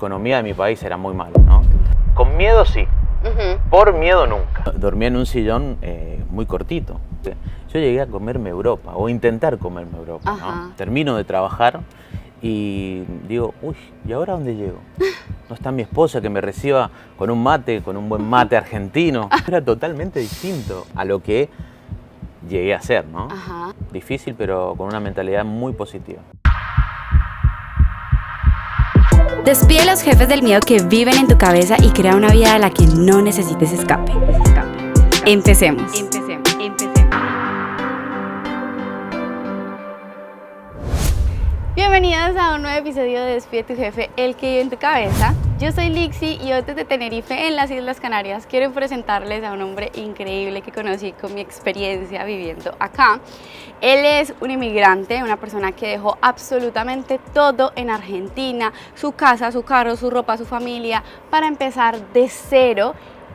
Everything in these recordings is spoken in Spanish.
Economía de mi país era muy mala, ¿no? Con miedo sí, por miedo nunca. Dormía en un sillón muy cortito. Yo llegué a comerme Europa, o intentar comerme Europa, ¿no? Termino de trabajar y digo, uy, ¿y ahora dónde llego? No está mi esposa que me reciba con un mate, con un buen mate argentino. Era totalmente distinto a lo que llegué a ser, ¿no? Difícil, pero con una mentalidad muy positiva. Despide a los jefes del miedo que viven en tu cabeza y crea una vida de la que no necesites escape. Empecemos. Bienvenidos a un nuevo episodio de Despide a tu jefe, el que vive en tu cabeza. Yo soy Lixi y hoy desde Tenerife, en las Islas Canarias, quiero presentarles a un hombre increíble que conocí con mi experiencia viviendo acá. Él es un inmigrante, una persona que dejó absolutamente todo en Argentina, su casa, su carro, su ropa, su familia, para empezar de cero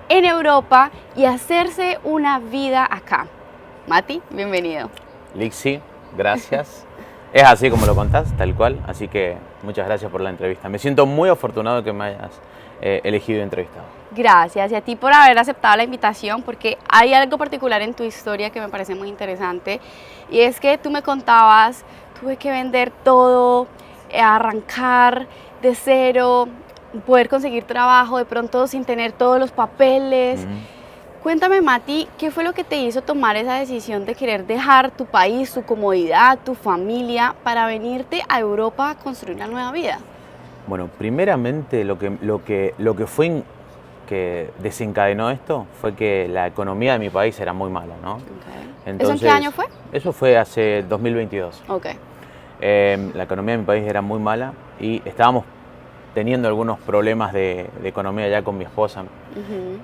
en Europa y hacerse una vida acá. Mati, bienvenido. Lixi, gracias. Es así como lo contás, tal cual, así que muchas gracias por la entrevista. Me siento muy afortunado que me hayas elegido y entrevistado. Gracias, y a ti por haber aceptado la invitación, porque hay algo particular en tu historia que me parece muy interesante, y es que tú me contabas, tuve que vender todo, arrancar de cero, poder conseguir trabajo de pronto sin tener todos los papeles. Cuéntame, Mati, ¿qué fue lo que te hizo tomar esa decisión de querer dejar tu país, tu comodidad, tu familia, para venirte a Europa a construir una nueva vida? Bueno, primeramente lo que que desencadenó esto fue que la economía de mi país era muy mala, ¿no? Entonces, ¿eso en qué año fue? Eso fue hace 2022. Okay. La economía de mi país era muy mala y estábamos teniendo algunos problemas de economía ya con mi esposa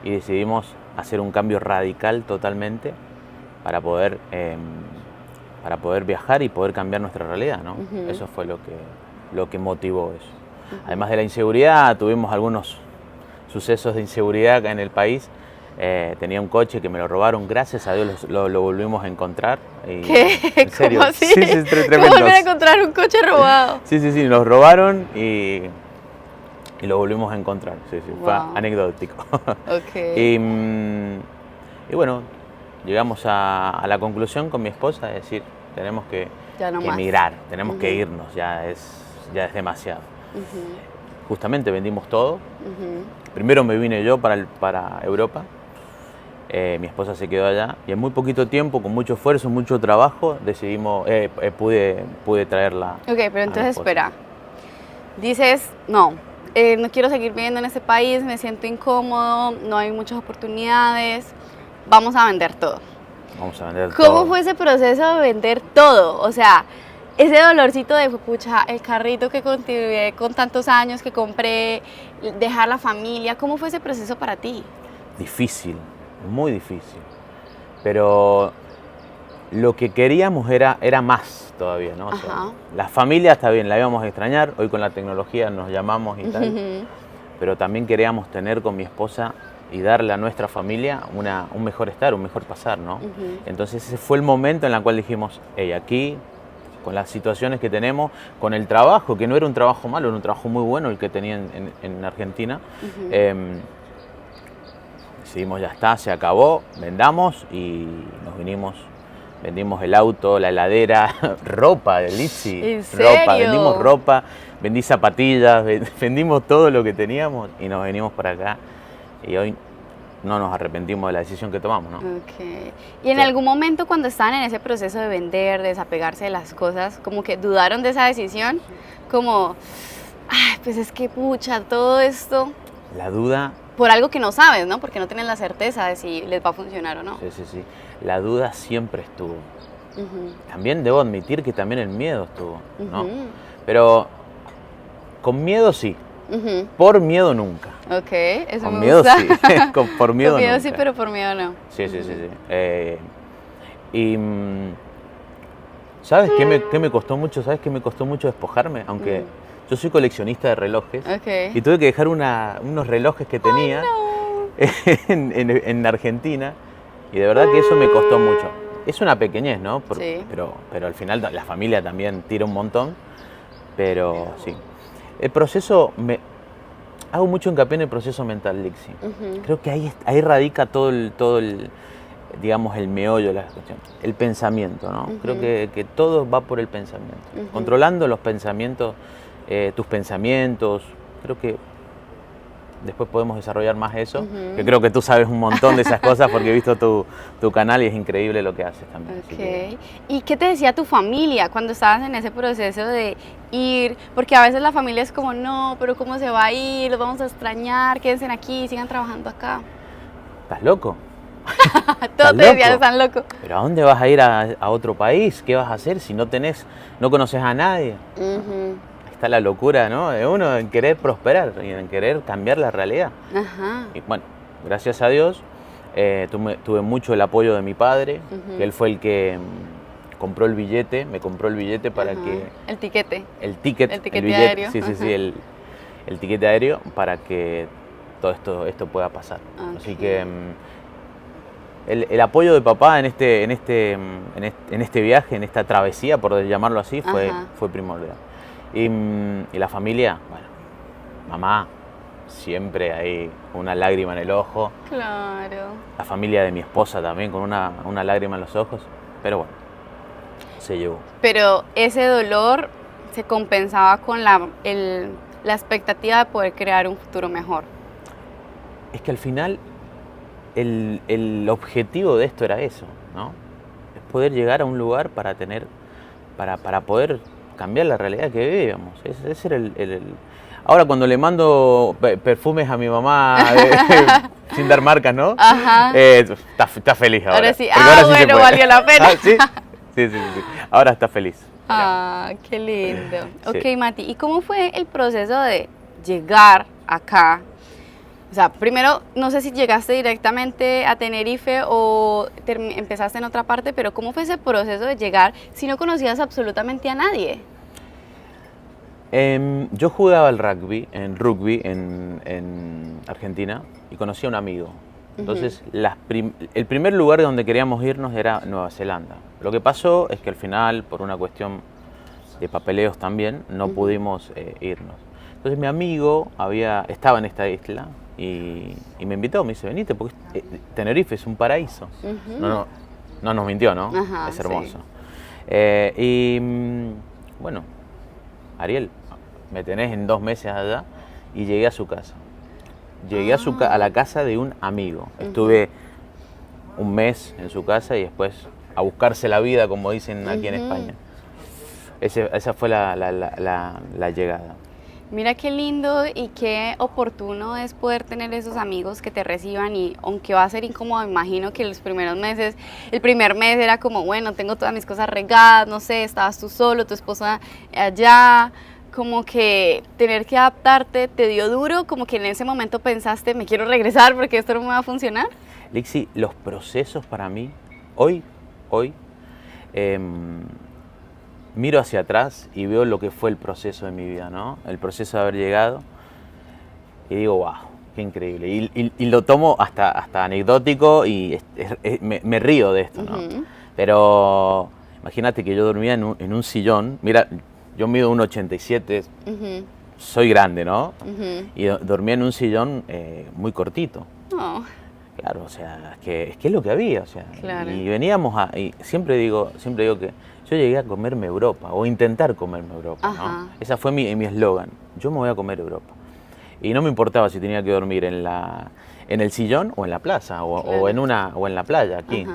y decidimos hacer un cambio radical totalmente para poder viajar y poder cambiar nuestra realidad, ¿no? Eso fue lo que motivó eso. Además de la inseguridad, tuvimos algunos sucesos de inseguridad acá en el país. Tenía un coche que me lo robaron, gracias a Dios lo volvimos a encontrar. Y, ¿Qué? ¿en serio? ¿Cómo así? Sí, tremendo. ¿Cómo volver a encontrar un coche robado? Sí, nos robaron y lo volvimos a encontrar. Sí, Wow. Fue anecdótico. Okay. Y bueno, llegamos a la conclusión con mi esposa de decir, tenemos que emigrar, tenemos que irnos, ya es demasiado. Justamente vendimos todo. Primero me vine yo para Europa. Mi esposa se quedó allá y en muy poquito tiempo, con mucho esfuerzo, mucho trabajo, decidimos, pude traerla. Ok, pero entonces espera. Dices, no quiero seguir viviendo en este país, me siento incómodo, no hay muchas oportunidades, vamos a vender todo. Vamos a vender todo. ¿Cómo fue ese proceso de vender todo? O sea, ese dolorcito de, pucha, el carrito que continué con tantos años, que compré, dejar la familia, ¿cómo fue ese proceso para ti? Difícil, muy difícil, pero lo que queríamos era más todavía, ¿no? O sea, la familia está bien, la íbamos a extrañar, hoy con la tecnología nos llamamos y tal, pero también queríamos tener con mi esposa y darle a nuestra familia un mejor estar, un mejor pasar, ¿no? Entonces ese fue el momento en el cual dijimos, hey, aquí, con las situaciones que tenemos, con el trabajo, que no era un trabajo malo, era un trabajo muy bueno el que tenía en Argentina, decidimos, ya está, se acabó, vendamos y nos vinimos. Vendimos el auto, la heladera, ropa de Lixi. ¿En serio? Ropa, vendimos ropa, vendí zapatillas, vendimos todo lo que teníamos y nos venimos para acá. Y hoy no nos arrepentimos de la decisión que tomamos, ¿no? Okay. ¿Y en algún momento cuando estaban en ese proceso de vender, de desapegarse de las cosas, como que dudaron de esa decisión? Como, ay, pues es que pucha, todo esto... La duda... Por algo que no sabes, ¿no? Porque no tienes la certeza de si les va a funcionar o no. Sí. La duda siempre estuvo. También debo admitir que también el miedo estuvo, ¿no? Pero con miedo sí. Por miedo nunca. Ok, eso con me miedo gusta. Sí, por miedo con miedo nunca. Sí, pero por miedo no. Sí. ¿Sabes qué me costó mucho? ¿Sabes qué me costó mucho despojarme? Aunque yo soy coleccionista de relojes y tuve que dejar unos relojes que tenía en Argentina y de verdad que eso me costó mucho. Es una pequeñez, ¿no? Pero al final la familia también tira un montón, pero sí. El proceso hago mucho hincapié en el proceso mental, Lixi. Creo que ahí radica todo el, digamos, el meollo de la cuestión, el pensamiento, ¿no? Creo que todo va por el pensamiento. Controlando los pensamientos, tus pensamientos, creo que después podemos desarrollar más eso, que creo que tú sabes un montón de esas cosas porque he visto tu canal y es increíble lo que haces también. Okay. ¿Y qué te decía tu familia cuando estabas en ese proceso de ir? Porque a veces la familia es como, no, pero ¿cómo se va a ir? Los vamos a extrañar, quédense aquí, sigan trabajando acá. ¿Estás loco? Todos te decían, están locos. ¿Pero a dónde vas a ir a otro país? ¿Qué vas a hacer si no conoces a nadie? Está la locura, ¿no? De uno en querer prosperar y en querer cambiar la realidad. Y bueno, gracias a Dios tuve mucho el apoyo de mi padre, que él fue el que me compró el billete para que... El tiquete. El billete aéreo. Sí, el tiquete aéreo para que todo esto pueda pasar. Así que el apoyo de papá en este viaje, en esta travesía, por llamarlo así, fue primordial. Y la familia, bueno, mamá, siempre hay una lágrima en el ojo. Claro. La familia de mi esposa también, con una lágrima en los ojos. Pero bueno, se llevó. Pero ese dolor se compensaba con la expectativa de poder crear un futuro mejor. Es que al final el objetivo de esto era eso, ¿no? Es poder llegar a un lugar para poder cambiar la realidad que vivíamos. Ese era Ahora cuando le mando perfumes a mi mamá, sin dar marcas, ¿no? Está feliz ahora. Ahora sí, ahora bueno, valió la pena. ¿Sí? Sí. Ahora está feliz. Qué lindo. Sí. Ok, Mati, ¿y cómo fue el proceso de llegar acá? O sea, primero, no sé si llegaste directamente a Tenerife o empezaste en otra parte, pero ¿cómo fue ese proceso de llegar si no conocías absolutamente a nadie? Yo jugaba al rugby en Argentina y conocí a un amigo. Entonces, el primer lugar donde queríamos irnos era Nueva Zelanda. Lo que pasó es que al final, por una cuestión de papeleos también, no pudimos irnos. Entonces mi amigo estaba en esta isla y me invitó, me dice, venite, porque Tenerife es un paraíso. No nos mintió, ¿no? Es hermoso. Sí. Bueno, Ariel, me tenés en 2 meses allá y llegué a su casa. Llegué a la casa de un amigo. Estuve un mes en su casa y después a buscarse la vida, como dicen aquí en España. Esa fue la llegada. Mira qué lindo y qué oportuno es poder tener esos amigos que te reciban y aunque va a ser incómodo, imagino que los primeros meses, el primer mes era como, bueno, tengo todas mis cosas regadas, no sé, estabas tú solo, tu esposa allá, como que tener que adaptarte te dio duro, como que en ese momento pensaste, me quiero regresar porque esto no me va a funcionar. Lixi, los procesos para mí, hoy, miro hacia atrás y veo lo que fue el proceso de mi vida, ¿no? El proceso de haber llegado y digo, wow, qué increíble. Y lo tomo hasta anecdótico y me río de esto, ¿no? Pero imagínate que yo dormía en un sillón. Mira, yo mido 1,87, soy grande, ¿no? Y dormía en un sillón muy cortito. Oh. Claro, o sea, es que es lo que había, o sea. Claro. Y veníamos y siempre digo que yo llegué a comerme Europa, o intentar comerme Europa, ¿no? Esa fue mi eslogan, yo me voy a comer Europa. Y no me importaba si tenía que dormir en el sillón o en la plaza, o en la playa, aquí.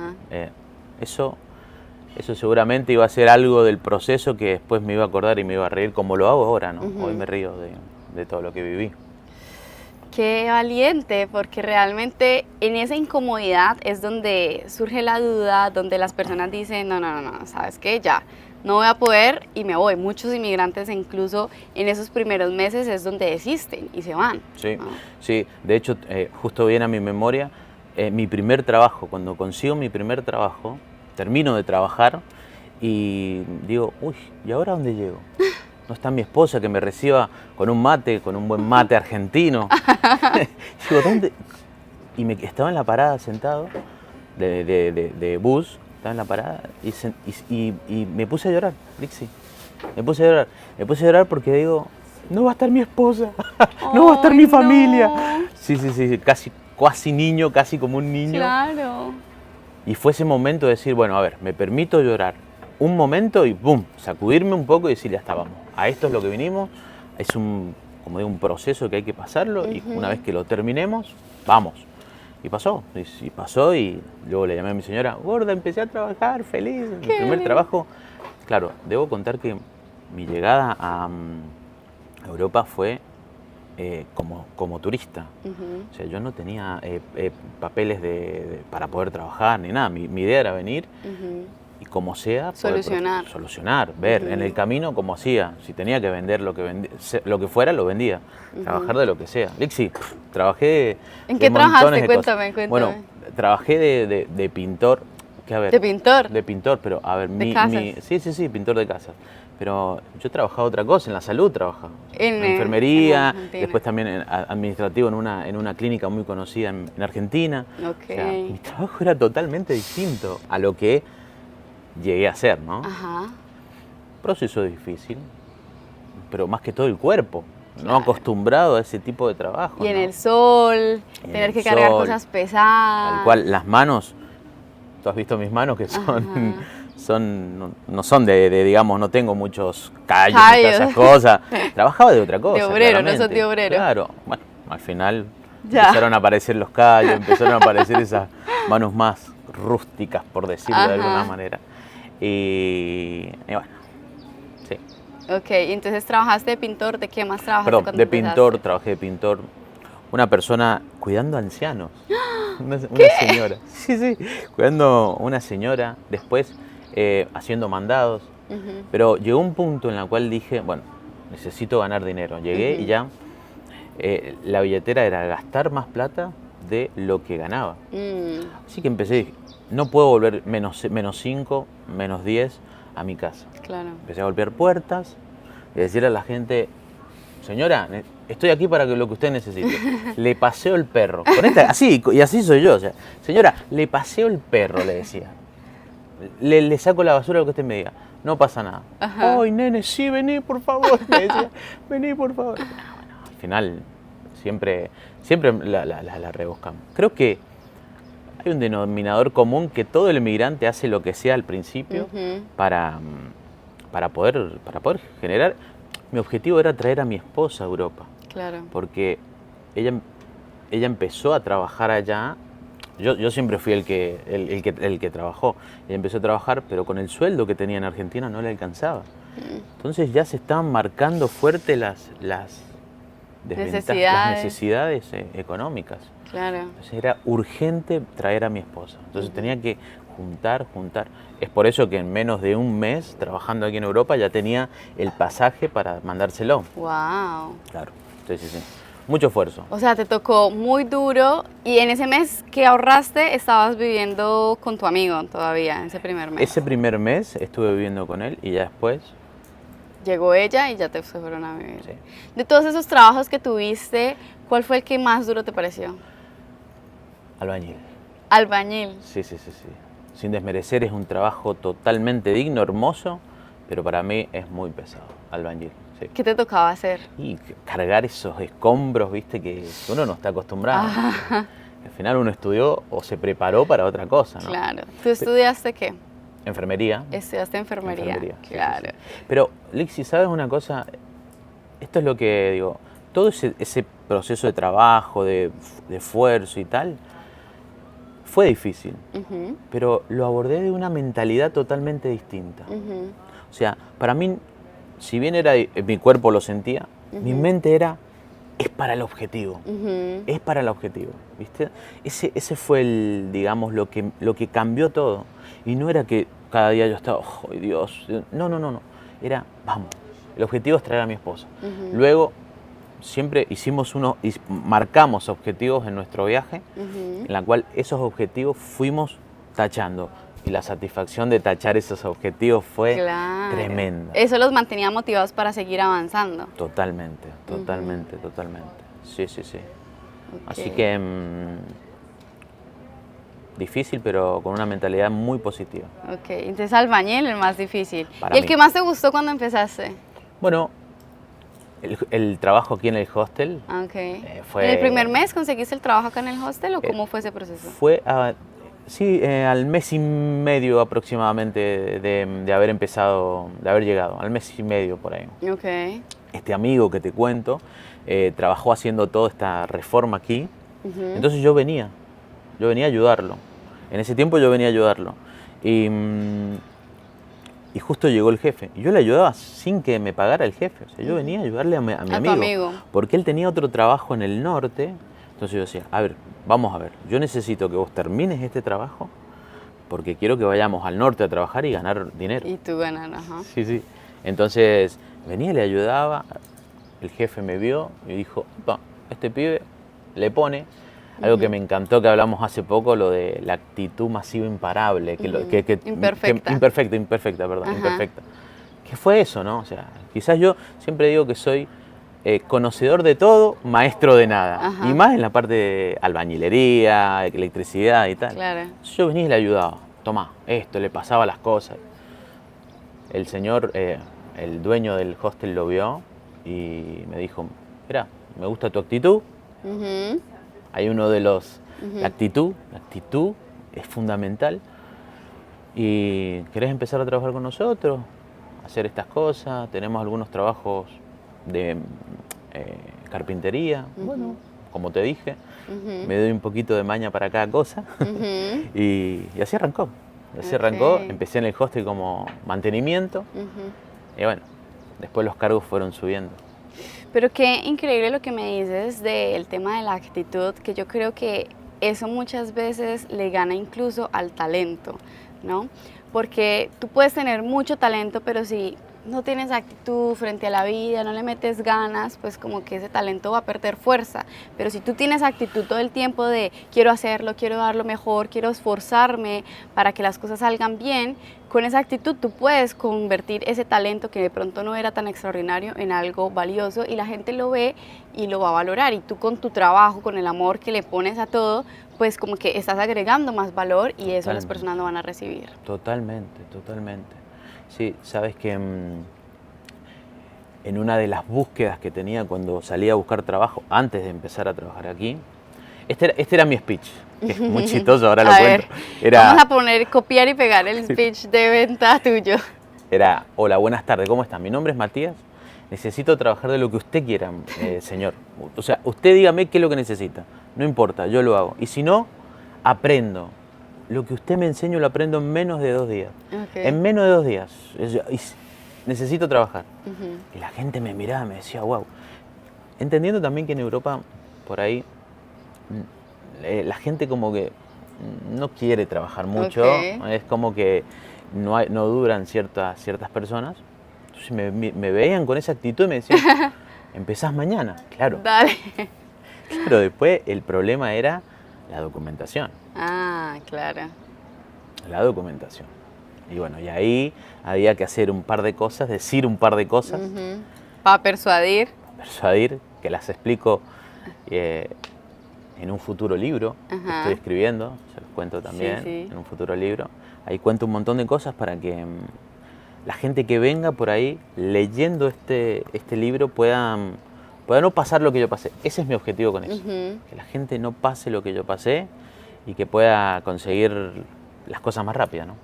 Eso seguramente iba a ser algo del proceso que después me iba a acordar y me iba a reír, como lo hago ahora, ¿no? Hoy me río de todo lo que viví. Qué valiente, porque realmente en esa incomodidad es donde surge la duda, donde las personas dicen, no, ¿sabes qué? Ya, no voy a poder y me voy. Muchos inmigrantes incluso en esos primeros meses es donde desisten y se van. Sí, ¿no? Sí. De hecho, justo viene a mi memoria mi primer trabajo. Cuando consigo mi primer trabajo, termino de trabajar y digo, uy, ¿y ahora dónde llego? No está mi esposa que me reciba con un buen mate argentino. Digo, ¿dónde? Y estaba en la parada sentado de bus, estaba en la parada y me puse a llorar, Lixi. Me puse a llorar porque digo, no va a estar mi esposa, no va a estar mi familia. No. Sí, sí, sí, casi niño, casi como un niño. Claro. Y fue ese momento de decir, bueno, a ver, me permito llorar un momento y ¡pum! Sacudirme un poco y decir, ya está, vamos, a esto es lo que vinimos, es como digo, un proceso que hay que pasarlo y una vez que lo terminemos, vamos. Y pasó, y pasó y luego le llamé a mi señora, gorda, empecé a trabajar, feliz, mi primer trabajo. Claro, debo contar que mi llegada a Europa fue como turista. O sea, yo no tenía papeles para poder trabajar ni nada. Mi idea era venir y como sea, solucionar, ver en el camino cómo hacía. Si tenía que vender lo que fuera, lo vendía. Trabajar de lo que sea. Lixi, trabajé ¿En qué trabajaste? Cuéntame. Bueno, trabajé de pintor. Que, a ver, ¿De pintor? De pintor, pero a ver, ¿De casas? Sí, pintor de casas. Pero yo trabajaba otra cosa, en la salud trabajaba. En En enfermería, después también en administrativo en una clínica muy conocida en Argentina. Okay. O sea, mi trabajo era totalmente distinto a lo que llegué a hacer, ¿no? Ajá. Proceso difícil, pero más que todo el cuerpo. No acostumbrado a ese tipo de trabajo. Y en el sol, tener que cargar cosas pesadas. Tal cual, las manos, tú has visto mis manos que no son digamos, no tengo muchos callos. Y esas cosas. Trabajaba de otra cosa. De obrero, claramente. No sos de obrero. Claro, bueno, al final empezaron a aparecer los callos, empezaron a aparecer esas manos más rústicas, por decirlo de alguna manera. Y bueno, sí. Ok, entonces trabajaste de pintor, ¿de qué más trabajaste? Perdón, trabajé de pintor. Una persona cuidando a ancianos. Una señora. Sí, cuidando a una señora. Después haciendo mandados. Pero llegó un punto en el cual dije, bueno, necesito ganar dinero. Llegué y ya la billetera era gastar más plata de lo que ganaba. Así que empecé, no puedo volver menos 5, menos 10 a mi casa. Claro. Empecé a golpear puertas y decirle a la gente, señora, estoy aquí para lo que usted necesite. Le paseo el perro. Así soy yo. O sea, señora, le paseo el perro, le decía. Le saco la basura, lo que usted me diga. No pasa nada. Ay, nene, sí, vení, por favor. Me decía, vení, por favor. Bueno, al final, siempre la rebuscamos. Creo que hay un denominador común que todo el inmigrante hace lo que sea al principio para poder generar. Mi objetivo era traer a mi esposa a Europa. Claro. Porque ella empezó a trabajar allá. Yo siempre fui el que trabajó. Ella empezó a trabajar, pero con el sueldo que tenía en Argentina no le alcanzaba. Entonces ya se estaban marcando fuerte las necesidades económicas. Claro. Entonces era urgente traer a mi esposa. Entonces tenía que juntar. Es por eso que en menos de un mes, trabajando aquí en Europa, ya tenía el pasaje para mandárselo. ¡Wow! Claro, sí. Mucho esfuerzo. O sea, te tocó muy duro y en ese mes que ahorraste estabas viviendo con tu amigo todavía, en ese primer mes. Ese primer mes estuve viviendo con él y ya después... Llegó ella y ya te fueron a vivir. Sí. De todos esos trabajos que tuviste, ¿cuál fue el que más duro te pareció? Albañil. Albañil. Sí. Sin desmerecer, es un trabajo totalmente digno, hermoso, pero para mí es muy pesado. Albañil. Sí. ¿Qué te tocaba hacer? Y cargar esos escombros, viste, que uno no está acostumbrado. Al final uno estudió o se preparó para otra cosa, ¿no? Claro. ¿Tú estudiaste qué? Enfermería. Estudiaste enfermería. Claro. Sí. Pero, Lixi, ¿sabes una cosa? Esto es lo que digo. Todo ese proceso de trabajo, de esfuerzo y tal, fue difícil. Pero lo abordé de una mentalidad totalmente distinta. O sea, para mí, si bien mi cuerpo lo sentía, mi mente era, es para el objetivo. Es para el objetivo, ¿viste? Ese fue digamos, lo que cambió todo. Y no era que cada día yo estaba, ¡oh, Dios! No. Era, vamos, el objetivo es traer a mi esposa. Luego, siempre marcamos objetivos en nuestro viaje, en la cual esos objetivos fuimos tachando. Y la satisfacción de tachar esos objetivos fue tremenda. Eso los mantenía motivados para seguir avanzando. Totalmente. Sí. Okay. Así que difícil, pero con una mentalidad muy positiva. Ok, entonces albañil el más difícil. Para ¿Y el mí. que más te gustó cuando empezaste? Bueno, El trabajo aquí en el hostel fue... ¿En el primer mes conseguiste el trabajo acá en el hostel o cómo fue ese proceso? Fue, sí, al mes y medio aproximadamente de haber empezado, de haber llegado, al mes y medio por ahí. Este amigo que te cuento trabajó haciendo toda esta reforma aquí, entonces yo venía a ayudarlo. En ese tiempo yo venía a ayudarlo. Y justo llegó el jefe. Y yo le ayudaba sin que me pagara el jefe. O sea, yo venía a ayudarle a mi amigo. Porque él tenía otro trabajo en el norte. Entonces yo decía, a ver, vamos a ver. Yo necesito que vos termines este trabajo porque quiero que vayamos al norte a trabajar y ganar dinero. Y tú ganar, ajá. Sí, sí. Entonces venía, le ayudaba. El jefe me vio y dijo, este pibe le pone... Algo que me encantó que hablamos hace poco, lo de la actitud masiva imparable. Imperfecta. ¿Qué fue eso, no? O sea, quizás yo siempre digo que soy conocedor de todo, maestro de nada. Y más en la parte de albañilería, electricidad y tal. Claro. Yo venía y le ayudaba. Tomá, esto, le pasaba las cosas. El señor, el dueño del hostel lo vio y me dijo, mira, me gusta tu actitud. Hay uno de los... La actitud es fundamental. ¿Y querés empezar a trabajar con nosotros? Hacer estas cosas. Tenemos algunos trabajos de carpintería. Bueno, como te dije, me doy un poquito de maña para cada cosa. Y así arrancó. Empecé en el hostel como mantenimiento. Y bueno, después los cargos fueron subiendo. Pero qué increíble lo que me dices del tema de la actitud, que yo creo que eso muchas veces le gana incluso al talento, ¿no? Porque tú puedes tener mucho talento, pero si no tienes actitud frente a la vida, no le metes ganas, pues como que ese talento va a perder fuerza. Pero si tú tienes actitud todo el tiempo de quiero hacerlo, quiero dar lo mejor, quiero esforzarme para que las cosas salgan bien, con esa actitud tú puedes convertir ese talento que de pronto no era tan extraordinario en algo valioso y la gente lo ve y lo va a valorar. Y tú con tu trabajo, con el amor que le pones a todo, pues como que estás agregando más valor y eso las personas no van a recibir. Totalmente. Sí, sabes que en una de las búsquedas que tenía cuando salía a buscar trabajo, antes de empezar a trabajar aquí, este era mi speech, que es muy chistoso, ahora lo cuento. Vamos a copiar y pegar el speech de venta tuyo. Era, hola, buenas tardes, ¿cómo están? Mi nombre es Matías, necesito trabajar de lo que usted quiera, señor. O sea, usted dígame qué es lo que necesita, no importa, yo lo hago. Y si no, aprendo. Lo que usted me enseña lo aprendo en menos de 2 días. En menos de 2 días. Necesito trabajar. Y la gente me miraba y me decía, wow. Entendiendo también que en Europa, por ahí, la gente como que no quiere trabajar mucho. Es como que no duran ciertas personas. Entonces me veían con esa actitud y me decían, empezás mañana. Claro. Dale. Pero después el problema era la documentación. Claro. La documentación. Y bueno, y ahí había que hacer un par de cosas, decir un par de cosas. Para persuadir. Que las explico en un futuro libro que estoy escribiendo, se los cuento también, en un futuro libro. Ahí cuento un montón de cosas para que la gente que venga por ahí leyendo este libro pueda no pasar lo que yo pasé. Ese es mi objetivo con eso, que la gente no pase lo que yo pasé y que pueda conseguir las cosas más rápidas, ¿no?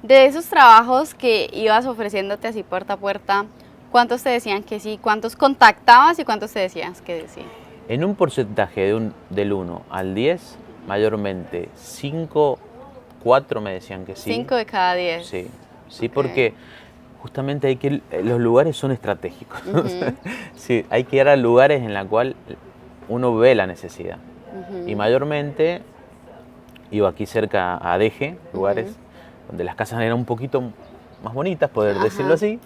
De esos trabajos que ibas ofreciéndote así puerta a puerta, ¿cuántos te decían que sí? ¿Cuántos contactabas y cuántos te decías que sí? En un porcentaje del 1 al 10, mayormente 5, 4 me decían que sí. 5 de cada 10. Sí, porque justamente los lugares son estratégicos. Sí, hay que ir a lugares en los cuales uno ve la necesidad. Y mayormente iba aquí cerca a Deje, lugares donde las casas eran un poquito más bonitas, poder decirlo así,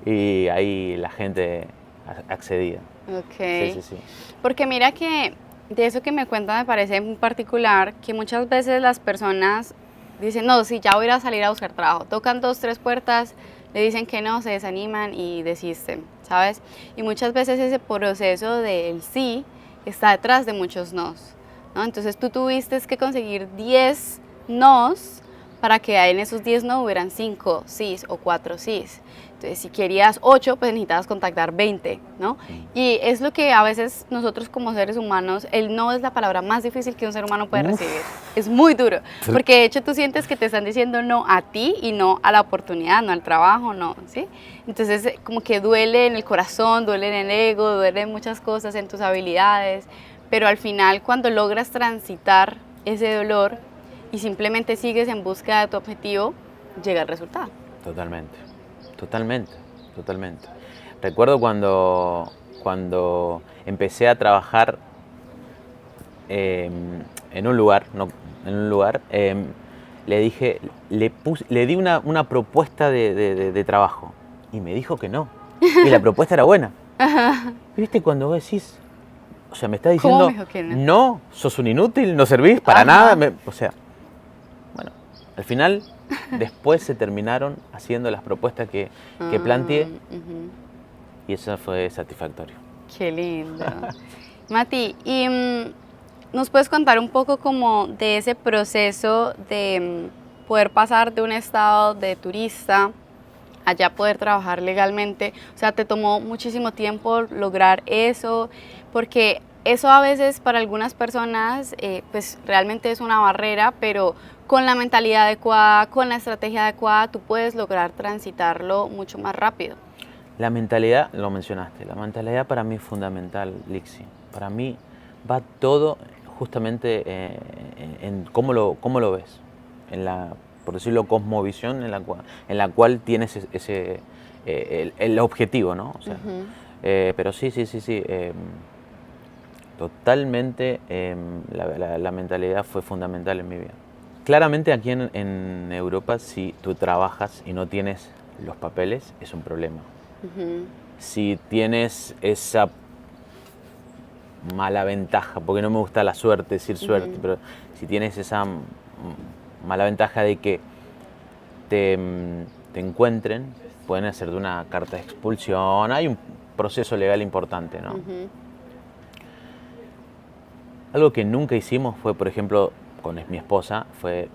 y ahí la gente accedía. Sí. Porque mira que de eso que me cuentas me parece muy particular, que muchas veces las personas dicen, no, sí, ya voy a ir a salir a buscar trabajo, tocan 2, 3 puertas, le dicen que no, se desaniman y desisten, ¿sabes? Y muchas veces ese proceso del sí está detrás de muchos nos, ¿no? Entonces tú tuviste que conseguir 10 nos para que en esos 10 no hubieran 5 sís o 4 sís. Entonces, si querías 8, pues necesitabas contactar 20, ¿no? Y es lo que a veces nosotros como seres humanos, el no es la palabra más difícil que un ser humano puede recibir. Es muy duro, porque de hecho tú sientes que te están diciendo no a ti y no a la oportunidad, no al trabajo, no, ¿sí? Entonces, como que duele en el corazón, duele en el ego, duele en muchas cosas, en tus habilidades, pero al final cuando logras transitar ese dolor y simplemente sigues en búsqueda de tu objetivo, llega el resultado. Totalmente. Totalmente. Recuerdo cuando empecé a trabajar en un lugar, le di una propuesta de trabajo y me dijo que no. Y la propuesta era buena. ¿Viste cuando vos decís, o sea, me estás diciendo, me dijo que no? No, sos un inútil, no servís para nada? O sea, bueno, al final después se terminaron haciendo las propuestas que planteé y eso fue satisfactorio. Qué lindo. Mati, ¿y nos puedes contar un poco como de ese proceso de poder pasar de un estado de turista allá poder trabajar legalmente? O sea, ¿te tomó muchísimo tiempo lograr eso? Porque eso a veces para algunas personas pues realmente es una barrera, pero con la mentalidad adecuada, con la estrategia adecuada, tú puedes lograr transitarlo mucho más rápido. La mentalidad, lo mencionaste, la mentalidad para mí es fundamental, Lixi. Para mí va todo justamente en cómo lo ves, en la, por decirlo, cosmovisión en la cual tienes el objetivo, ¿no? O sea, pero sí, totalmente la mentalidad fue fundamental en mi vida. Claramente aquí en Europa, si tú trabajas y no tienes los papeles, es un problema. Si tienes esa mala ventaja, porque no me gusta la suerte, decir suerte, pero si tienes esa mala ventaja de que te encuentren, pueden hacerte una carta de expulsión, hay un proceso legal importante, ¿no? Algo que nunca hicimos fue, por ejemplo, con mi esposa, fue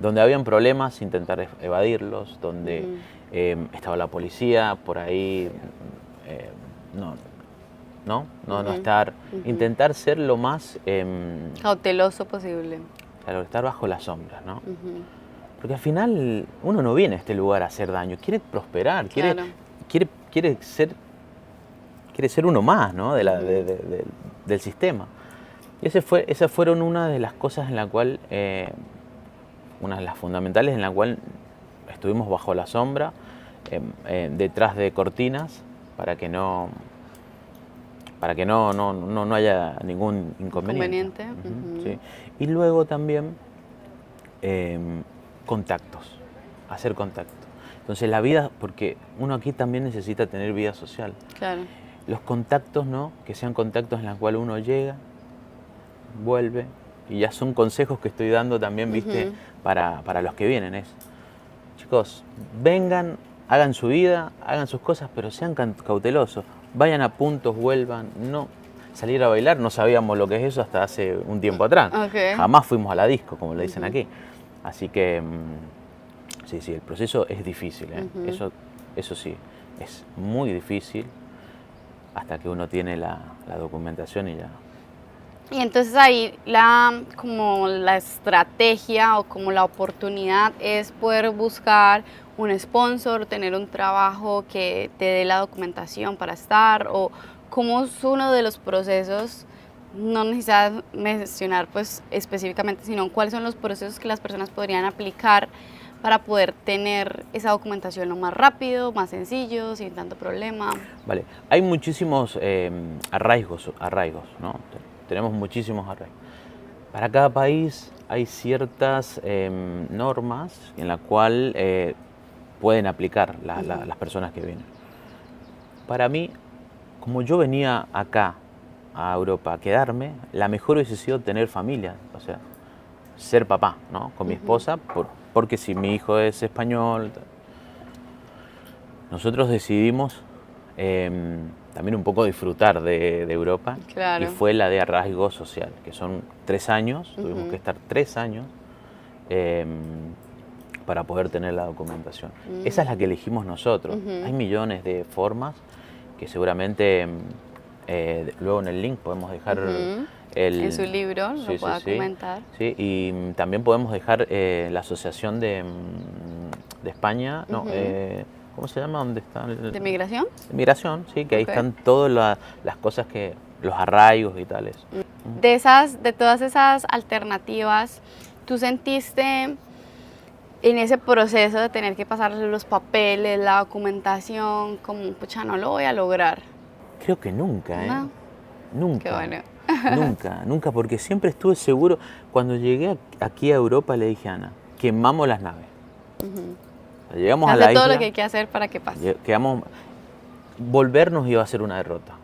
donde habían problemas, intentar evadirlos, donde estaba la policía, por ahí no estar, intentar ser lo más cauteloso posible. Claro, estar bajo las sombras, ¿no? Porque al final uno no viene a este lugar a hacer daño, quiere prosperar, Claro. quiere ser uno más, ¿no? Del sistema. Y esas fueron una de las cosas en la cual, una de las fundamentales en la cual estuvimos bajo la sombra, detrás de cortinas, para que no haya ningún inconveniente. Sí. Y luego también contactos, hacer contacto. Entonces la vida, porque uno aquí también necesita tener vida social. Claro. Los contactos, ¿no? Que sean contactos en los cuales uno llega, vuelve, y ya son consejos que estoy dando también, ¿viste? Para los que vienen. Chicos, vengan, hagan su vida, hagan sus cosas, pero sean cautelosos. Vayan a puntos, vuelvan, no. Salir a bailar, no sabíamos lo que es eso hasta hace un tiempo atrás. Jamás fuimos a la disco, como le dicen aquí. Así que, sí, el proceso es difícil, ¿eh? Eso sí, es muy difícil hasta que uno tiene la documentación y ya. Y entonces ahí como la estrategia o como la oportunidad es poder buscar un sponsor, tener un trabajo que te dé la documentación para estar, o cómo es uno de los procesos, no necesitas mencionar pues específicamente, sino cuáles son los procesos que las personas podrían aplicar para poder tener esa documentación lo más rápido, más sencillo, sin tanto problema. Vale, hay muchísimos arraigos, ¿no? Tenemos muchísimos arraigos. Para cada país hay ciertas normas en las cuales pueden aplicar las personas que vienen. Para mí, como yo venía acá a Europa a quedarme, la mejor hubiese sido tener familia, o sea, ser papá, ¿no? Con mi esposa, porque si mi hijo es español, nosotros decidimos también un poco disfrutar de Europa. Claro. Y fue la de arraigo social, que son 3 años, tuvimos que estar 3 años para poder tener la documentación. Esa es la que elegimos nosotros. Hay millones de formas que seguramente luego en el link podemos dejar en su libro, lo pueda comentar. Sí, y también podemos dejar la Asociación de España, no, ¿cómo se llama? ¿Dónde está? ¿De migración? De migración, sí, que ahí están todas las cosas los arraigos y tales. De todas esas alternativas, ¿tú sentiste en ese proceso de tener que pasar los papeles, la documentación, como, pucha, no lo voy a lograr? Creo que nunca, ¿eh? No. Nunca. Qué bueno. Nunca, porque siempre estuve seguro. Cuando llegué aquí a Europa le dije a Ana, quemamos las naves. Llegamos a la isla. todo lo que hay que hacer para que pase. Volvernos iba a ser una derrota.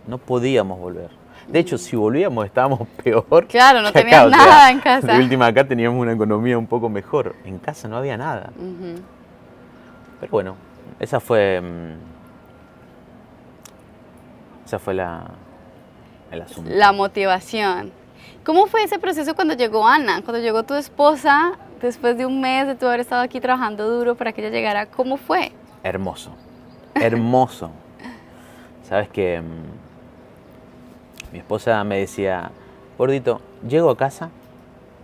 No podíamos volver. De hecho, si volvíamos estábamos peor. Claro, no que teníamos acá. nada en casa. De última acá teníamos una economía un poco mejor. En casa no había nada. Pero bueno, esa fue el asunto. La motivación. ¿Cómo fue ese proceso cuando llegó Ana? Cuando llegó tu esposa, después de un mes de tú haber estado aquí trabajando duro para que ella llegara, ¿cómo fue? Hermoso. Hermoso. Sabes que mi esposa me decía, gordito, llego a casa,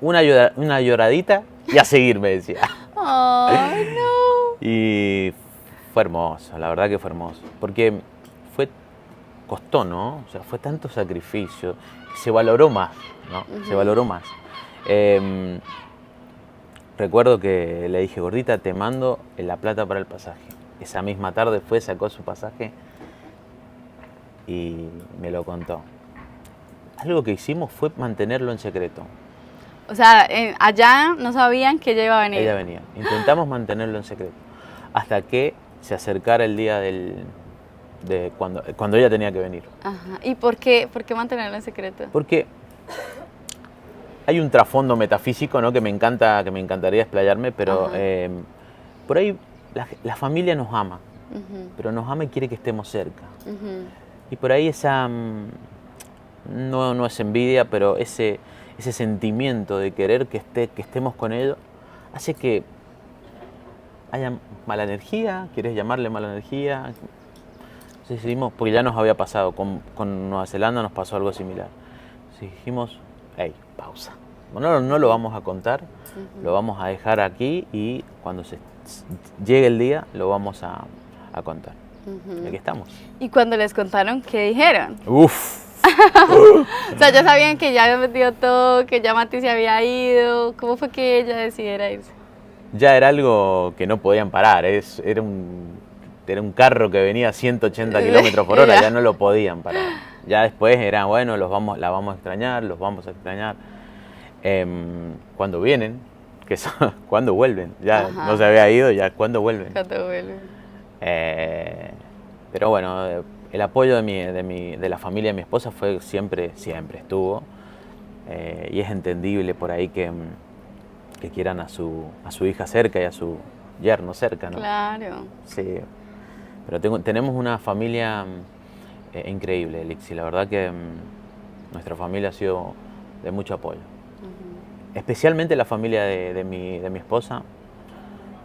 una lloradita y a seguir, me decía. ¡Ay, no! Y fue hermoso, la verdad que fue hermoso. Porque costó, ¿no? O sea, fue tanto sacrificio, se valoró más, ¿no? Se valoró más. Recuerdo que le dije, gordita, te mando la plata para el pasaje. Esa misma tarde sacó su pasaje y me lo contó. Algo que hicimos fue mantenerlo en secreto. O sea, allá no sabían que ella iba a venir. Ella venía. Intentamos mantenerlo en secreto. Hasta que se acercara el día de cuando ella tenía que venir. Ajá. ¿Y por qué mantenerlo en secreto? Porque hay un trasfondo metafísico, ¿no? que me encantaría explayarme, pero por ahí la familia nos ama, pero nos ama y quiere que estemos cerca. Y por ahí esa, no es envidia, pero ese sentimiento de querer que estemos con ellos, hace que haya mala energía, ¿quieres llamarle mala energía? Entonces decidimos, porque ya nos había pasado, con Nueva Zelanda nos pasó algo similar. Entonces dijimos, hey, pausa. Bueno, no lo vamos a contar, lo vamos a dejar aquí y cuando llegue el día lo vamos a contar. Y aquí estamos. ¿Y cuando les contaron, qué dijeron? ¡Uf! O sea, ya sabían que ya había metido todo, que ya Mati se había ido. ¿Cómo fue que ella decidiera irse? Ya era algo que no podían parar. Era un carro que venía a 180 kilómetros por hora, ya no lo podían parar. Ya después era, bueno, la vamos a extrañar, los vamos a extrañar. Cuando vienen, cuando vuelven. Ya no se había ido, ya cuando vuelven. Cuando vuelven. Pero bueno, el apoyo de la familia de mi esposa fue siempre estuvo. Y es entendible por ahí que quieran a su hija cerca y a su yerno cerca, ¿no? Claro. Sí. Pero tenemos una familia increíble, Lixi. La verdad que nuestra familia ha sido de mucho apoyo. Especialmente la familia de mi esposa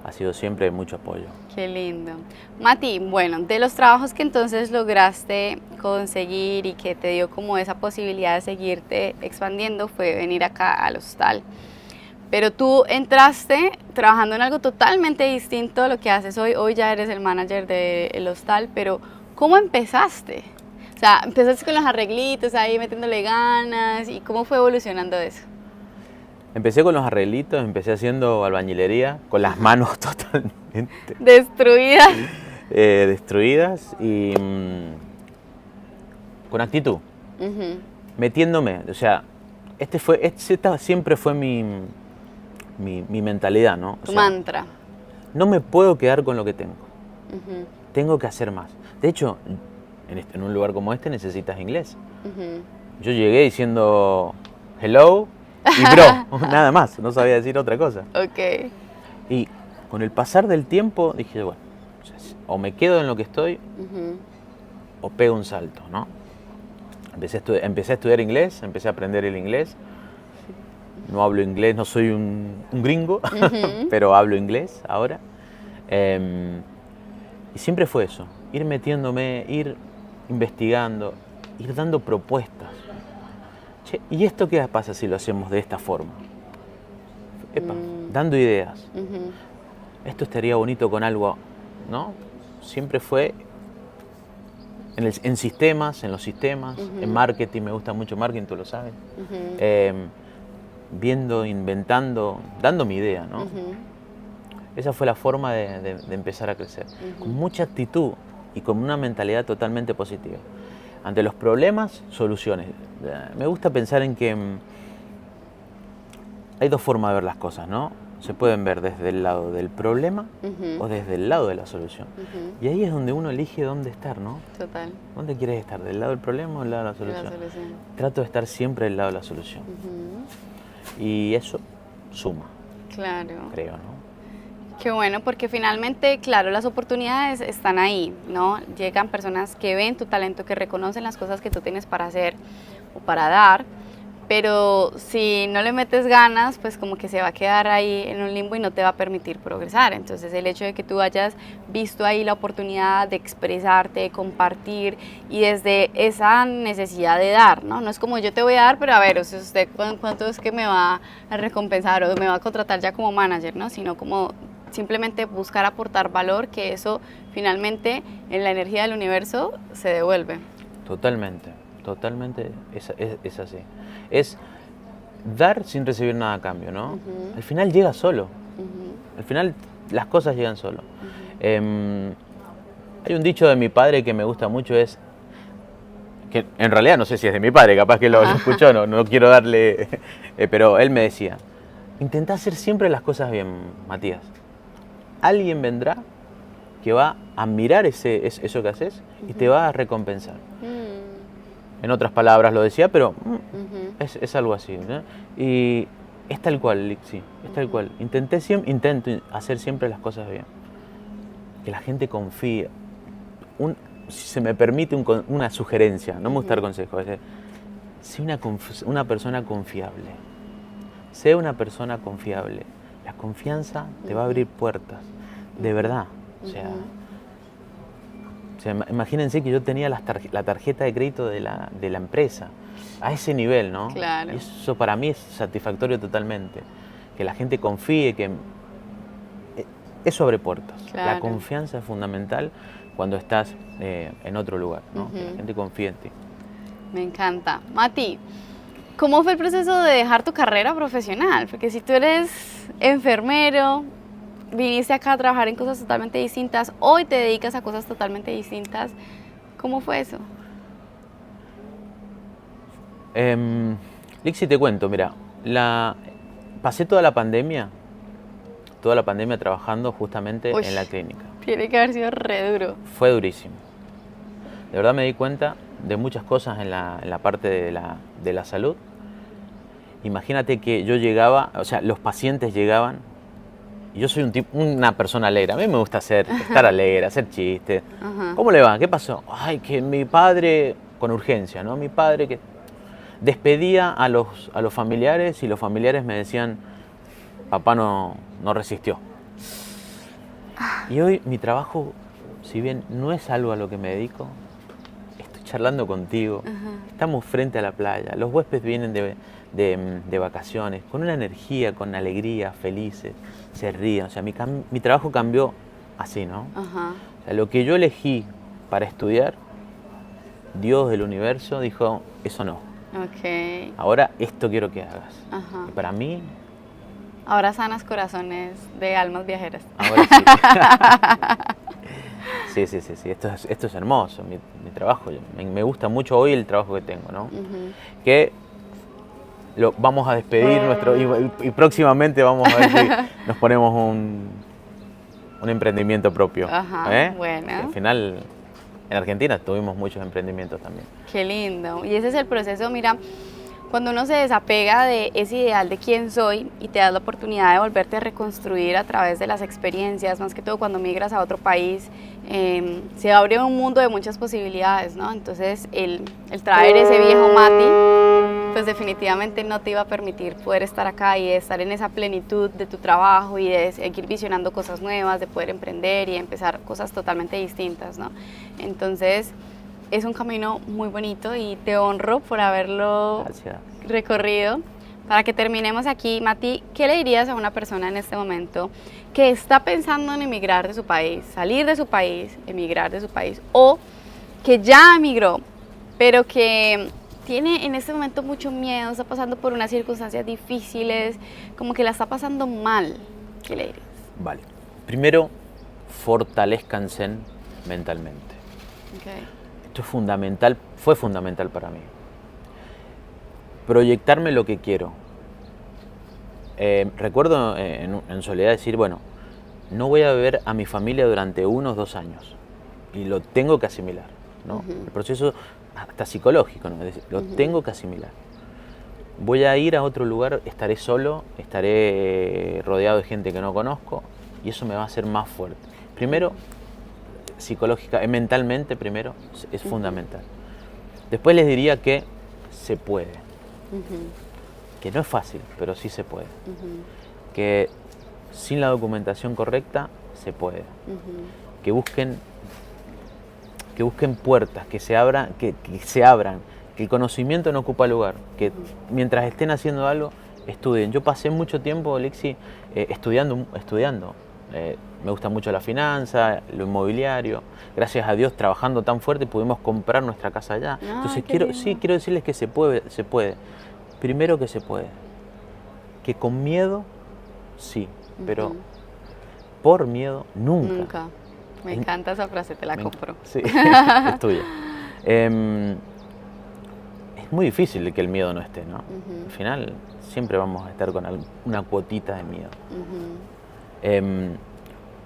ha sido siempre de mucho apoyo. Qué lindo. Mati, bueno, de los trabajos que entonces lograste conseguir y que te dio como esa posibilidad de seguirte expandiendo fue venir acá al hostal. Pero tú entraste trabajando en algo totalmente distinto a lo que haces hoy. Hoy ya eres el manager del hostal, pero ¿cómo empezaste? O sea, empezaste con los arreglitos ahí metiéndole ganas y ¿cómo fue evolucionando eso? Empecé con los arreglitos, empecé haciendo albañilería con las manos totalmente destruidas. Destruidas y con actitud, metiéndome. O sea, esta siempre fue mi mentalidad, ¿no? Tu mantra. No me puedo quedar con lo que tengo. Tengo que hacer más. De hecho, en un lugar como este necesitas inglés. Yo llegué diciendo hello y bro, nada más, no sabía decir otra cosa. Ok. Y con el pasar del tiempo dije, bueno, o me quedo en lo que estoy o pego un salto, ¿no? Empecé a estudiar inglés, empecé a aprender el inglés no hablo inglés, no soy un gringo, pero hablo inglés ahora. Y siempre fue eso, ir metiéndome, ir investigando, ir dando propuestas. Che, ¿y esto qué pasa si lo hacemos de esta forma? Epa, dando ideas. Esto estaría bonito con algo, ¿no? Siempre fue en sistemas, en los sistemas, en marketing, me gusta mucho marketing, tú lo sabes. Viendo, inventando, dando mi idea, ¿no? Esa fue la forma de empezar a crecer. Con mucha actitud y con una mentalidad totalmente positiva. Ante los problemas, soluciones. Me gusta pensar en que hay dos formas de ver las cosas, ¿no? Se pueden ver desde el lado del problema o desde el lado de la solución. Y ahí es donde uno elige dónde estar, ¿no? Total. ¿Dónde quieres estar? ¿Del lado del problema o del lado de la solución? Trato de estar siempre del lado de la solución. Y eso suma. Claro. Creo, ¿no? Qué bueno, porque finalmente, claro, las oportunidades están ahí, ¿no? Llegan personas que ven tu talento, que reconocen las cosas que tú tienes para hacer o para dar, pero si no le metes ganas, pues como que se va a quedar ahí en un limbo y no te va a permitir progresar. Entonces el hecho de que tú hayas visto ahí la oportunidad de expresarte, de compartir y desde esa necesidad de dar, ¿no? No es como yo te voy a dar, pero a ver, o sea, usted cuánto es que me va a recompensar o me va a contratar ya como manager, ¿no? Sino como simplemente buscar aportar valor, que eso finalmente en la energía del universo se devuelve. Totalmente, totalmente es así. Es dar sin recibir nada a cambio, ¿no? Al final llega solo. Al final las cosas llegan solo. Hay un dicho de mi padre que me gusta mucho, es que en realidad no sé si es de mi padre, capaz que lo escuchó, no quiero darle, pero él me decía, intentá hacer siempre las cosas bien, Matías. Alguien vendrá que va a mirar eso que haces y te va a recompensar. En otras palabras lo decía, pero es algo así, ¿no? Y es tal cual, Lixi, es tal cual. Intento hacer siempre las cosas bien. Que la gente confíe. Si se me permite una sugerencia, no me gusta dar consejos, sé una persona confiable. Sé una persona confiable. La confianza te va a abrir puertas, de verdad. O sea, imagínense que yo tenía la tarjeta de crédito de la empresa, a ese nivel, ¿no? Claro. Y eso para mí es satisfactorio totalmente. Que la gente confíe, que eso abre puertas. Claro. La confianza es fundamental cuando estás en otro lugar, ¿no? Que la gente confíe en ti. Me encanta. Mati, ¿cómo fue el proceso de dejar tu carrera profesional? Porque si tú eres enfermero, viniste acá a trabajar en cosas totalmente distintas, hoy te dedicas a cosas totalmente distintas, ¿cómo fue eso? Lixi, te cuento, mira, pasé toda la pandemia trabajando justamente en la clínica. Tiene que haber sido re duro. Fue durísimo. De verdad me di cuenta de muchas cosas en la parte de la salud. Imagínate que yo llegaba, o sea, los pacientes llegaban, y yo soy una persona alegre. A mí me gusta estar alegre, hacer chistes. ¿Cómo le va? ¿Qué pasó? Ay, que mi padre, con urgencia, ¿no? Mi padre que despedía a los familiares y los familiares me decían, papá no resistió. Y hoy mi trabajo, si bien no es algo a lo que me dedico, estoy charlando contigo, estamos frente a la playa, los huéspedes vienen de vacaciones, con una energía, con alegría, felices, se ríen. O sea, mi trabajo cambió así, ¿no? O sea, lo que yo elegí para estudiar, Dios del universo dijo, eso no. Ahora esto quiero que hagas. Y para mí... Ahora sanas corazones de almas viajeras. Ahora sí. Sí. Esto es hermoso, mi trabajo. Me gusta mucho hoy el trabajo que tengo, ¿no? Que lo vamos a despedir y próximamente vamos a ver si nos ponemos un emprendimiento propio. Bueno. Al final, en Argentina tuvimos muchos emprendimientos también. Qué lindo. Y ese es el proceso, mira, cuando uno se desapega de ese ideal de quién soy y te das la oportunidad de volverte a reconstruir a través de las experiencias, más que todo cuando migras a otro país, se abre un mundo de muchas posibilidades, ¿no? Entonces, el traer ese viejo Mati pues definitivamente no te iba a permitir poder estar acá y estar en esa plenitud de tu trabajo y de seguir visionando cosas nuevas, de poder emprender y empezar cosas totalmente distintas, ¿no? Entonces, es un camino muy bonito y te honro por haberlo recorrido. Para que terminemos aquí, Mati, ¿qué le dirías a una persona en este momento que está pensando en emigrar de su país, salir de su país, emigrar de su país, o que ya emigró, pero que tiene en este momento mucho miedo, está pasando por unas circunstancias difíciles, como que la está pasando mal? ¿Qué le dirías? Vale. Primero, fortalezcanse mentalmente. Okay. Esto es fundamental, fue fundamental para mí. Proyectarme lo que quiero. Recuerdo en soledad decir, bueno, no voy a ver a mi familia durante 1 o 2 años y lo tengo que asimilar, ¿no? El proceso hasta psicológico, ¿no? Es decir, lo tengo que asimilar. Voy a ir a otro lugar, estaré solo, estaré rodeado de gente que no conozco y eso me va a hacer más fuerte. Primero, psicológica, mentalmente primero, es fundamental. Después les diría que se puede. Que no es fácil, pero sí se puede. Que sin la documentación correcta se puede. Que busquen puertas, que se abran, que el conocimiento no ocupa lugar, que mientras estén haciendo algo, estudien. Yo pasé mucho tiempo, Lixi, estudiando. Me gusta mucho la finanza, lo inmobiliario. Gracias a Dios, trabajando tan fuerte, pudimos comprar nuestra casa allá. Entonces quiero decirles que se puede. Primero que se puede. Que con miedo, sí, pero por miedo, nunca. Me encanta esa frase, te la compro. Sí, es tuya. Es muy difícil que el miedo no esté, ¿no? Al final, siempre vamos a estar con una cuotita de miedo.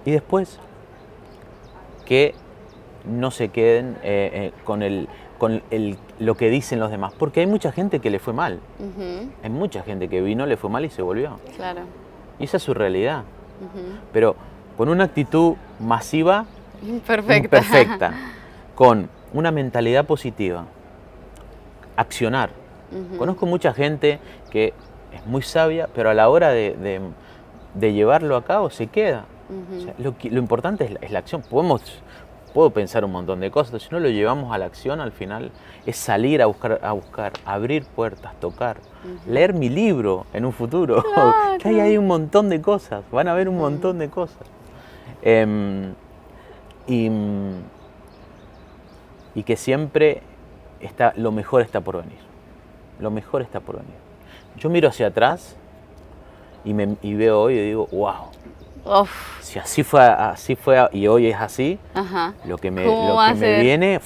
Y después, que no se queden con lo que dicen los demás, porque hay mucha gente que le fue mal. Hay mucha gente que vino, le fue mal y se volvió. Claro. Y esa es su realidad. Pero con una actitud masiva, imperfecta, con una mentalidad positiva, accionar. Conozco mucha gente que es muy sabia, pero a la hora de llevarlo a cabo se queda. O sea, lo importante es la acción. Puedo pensar un montón de cosas, si no lo llevamos a la acción, al final es salir a buscar, abrir puertas, tocar, leer mi libro en un futuro. Claro. Que hay un montón de cosas, van a haber un montón de cosas. Y que siempre lo mejor está por venir. Lo mejor está por venir. Yo miro hacia atrás y veo hoy y digo, wow. Si así fue y hoy es así, lo que me viene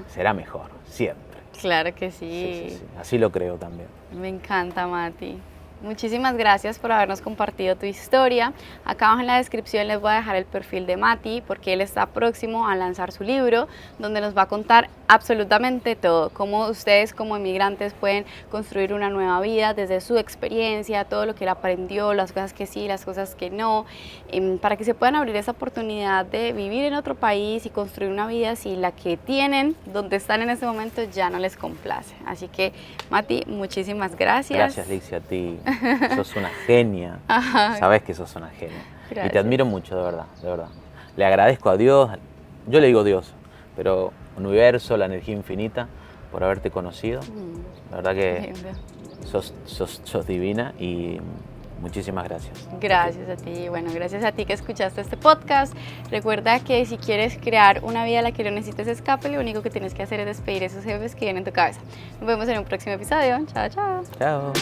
será mejor, siempre. Claro que sí. Sí. Así lo creo también. Me encanta, Mati. Muchísimas gracias por habernos compartido tu historia. Acá abajo en la descripción les voy a dejar el perfil de Mati porque él está próximo a lanzar su libro donde nos va a contar absolutamente todo, cómo ustedes como inmigrantes pueden construir una nueva vida desde su experiencia, todo lo que él aprendió, las cosas que sí, las cosas que no, para que se puedan abrir esa oportunidad de vivir en otro país y construir una vida si la que tienen, donde están en este momento, ya no les complace. Así que, Mati, muchísimas gracias. Gracias, Lixi, a ti. Sos una genia. Sabes que sos una genia. Gracias. Y te admiro mucho, de verdad, de verdad. Le agradezco a Dios, yo le digo Dios, pero universo, la energía infinita, por haberte conocido. La verdad que sos divina y muchísimas gracias. Gracias a ti. Bueno, gracias a ti que escuchaste este podcast. Recuerda que si quieres crear una vida a la que no necesites escape, lo único que tienes que hacer es despedir esos jefes que vienen en tu cabeza. Nos vemos en un próximo episodio. Chao, chao. Chao.